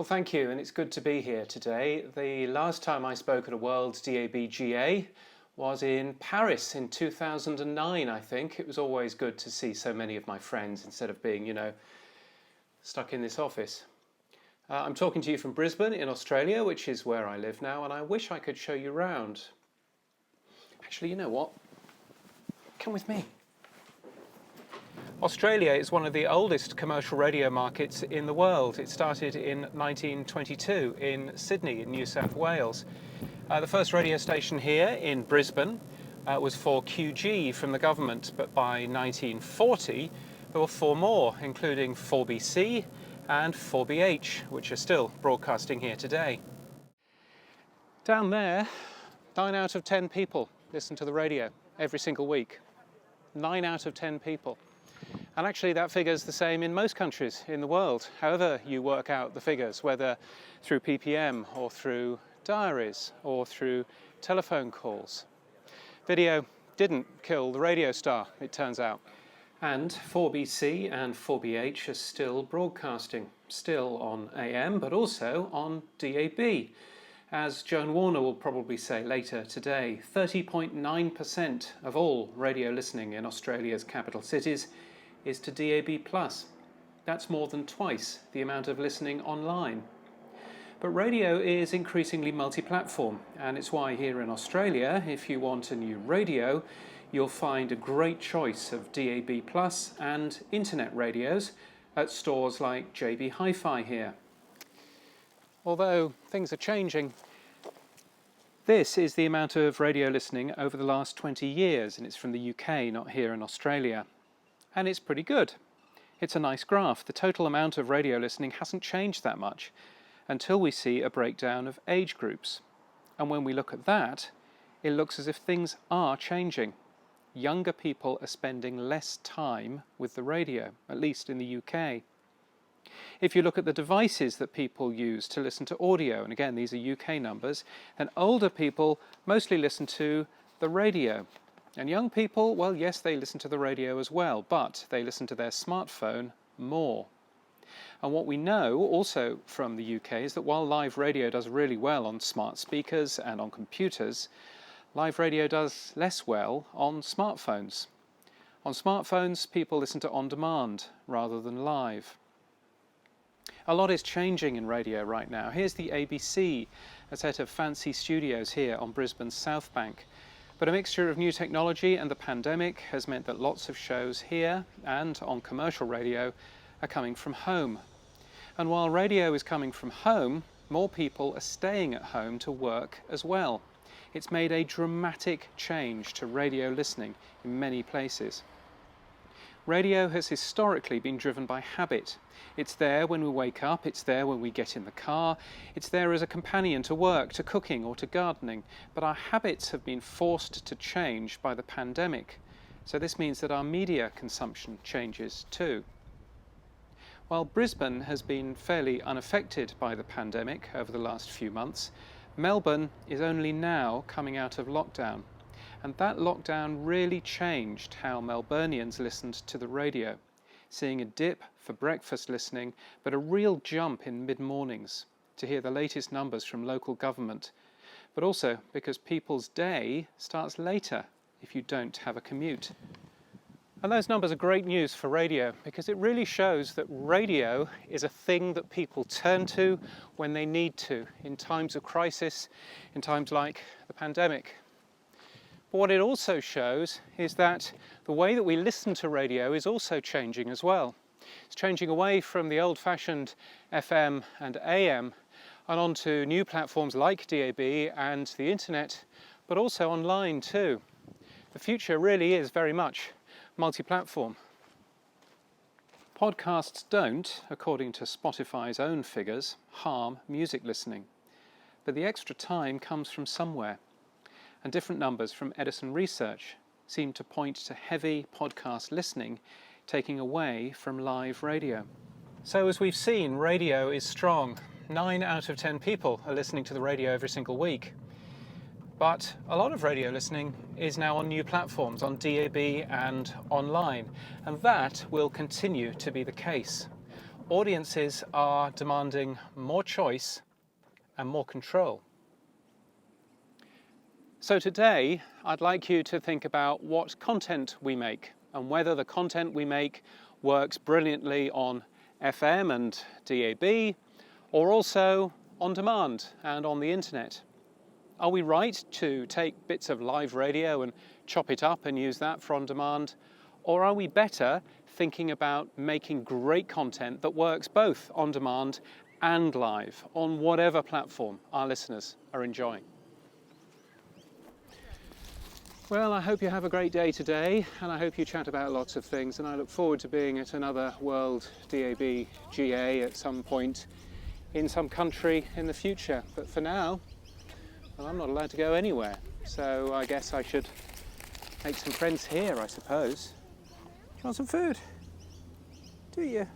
Well, thank you, and it's good to be here today. The last time I spoke at a WorldDAB GA was in Paris in 2009, I think. It was always good to see so many of my friends instead of being, stuck in this office. I'm talking to you from Brisbane in Australia, which is where I live now, and I wish I could show you around. Actually, you know what? Come with me. Australia is one of the oldest commercial radio markets in the world. It started in 1922 in Sydney in New South Wales. The first radio station here in Brisbane was for QG from the government, but by 1940 there were four more, including 4BC and 4BH, which are still broadcasting here today. Down there, 9 out of 10 people listen to the radio every single week. 9 out of 10 people. And actually that figure is the same in most countries in the world, however you work out the figures, whether through ppm or through diaries or through telephone calls. Video didn't kill the radio star, it turns out. And 4BC and 4BH are still broadcasting, still on AM, but also on DAB. As Joan Warner will probably say later today, 30.9% of all radio listening in Australia's capital cities is to DAB+. That's more than twice the amount of listening online. But radio is increasingly multi-platform, and it's why here in Australia, if you want a new radio, you'll find a great choice of DAB+ and internet radios at stores like JB Hi-Fi here. Although things are changing, this is the amount of radio listening over the last 20 years, and it's from the UK, not here in Australia. And it's pretty good. It's a nice graph. The total amount of radio listening hasn't changed that much until we see a breakdown of age groups. And when we look at that, it looks as if things are changing. Younger people are spending less time with the radio, at least in the UK. If you look at the devices that people use to listen to audio, and again these are UK numbers, then older people mostly listen to the radio. And young people, well, yes, they listen to the radio as well, but they listen to their smartphone more. And what we know also from the UK is that while live radio does really well on smart speakers and on computers, live radio does less well on smartphones. On smartphones, people listen to on-demand rather than live. A lot is changing in radio right now. Here's the ABC, a set of fancy studios here on Brisbane's South Bank. But a mixture of new technology and the pandemic has meant that lots of shows here and on commercial radio are coming from home. And while radio is coming from home, more people are staying at home to work as well. It's made a dramatic change to radio listening in many places. Radio has historically been driven by habit. It's there when we wake up, it's there when we get in the car, it's there as a companion to work, to cooking or to gardening. But our habits have been forced to change by the pandemic. So this means that our media consumption changes too. While Brisbane has been fairly unaffected by the pandemic over the last few months, Melbourne is only now coming out of lockdown. And that lockdown really changed how Melburnians listened to the radio, seeing a dip for breakfast listening, but a real jump in mid-mornings to hear the latest numbers from local government, but also because people's day starts later if you don't have a commute. And those numbers are great news for radio because it really shows that radio is a thing that people turn to when they need to, in times of crisis, in times like the pandemic. But what it also shows is that the way that we listen to radio is also changing as well. It's changing away from the old-fashioned FM and AM and onto new platforms like DAB and the internet, but also online too. The future really is very much multi-platform. Podcasts don't, according to Spotify's own figures, harm music listening. But the extra time comes from somewhere. And different numbers from Edison Research seem to point to heavy podcast listening taking away from live radio. So as we've seen, radio is strong. 9 out of 10 people are listening to the radio every single week. But a lot of radio listening is now on new platforms, on DAB and online, and that will continue to be the case. audiences are demanding more choice and more control. So today, I'd like you to think about what content we make and whether the content we make works brilliantly on FM and DAB, or also on demand and on the internet. Are we right to take bits of live radio and chop it up and use that for on demand? Or are we better thinking about making great content that works both on demand and live on whatever platform our listeners are enjoying? Well, I hope you have a great day today, and I hope you chat about lots of things, and I look forward to being at another WorldDAB GA at some point in some country in the future. But for now, well, I'm not allowed to go anywhere, so I guess I should make some friends here, I suppose. Want some food? Do you?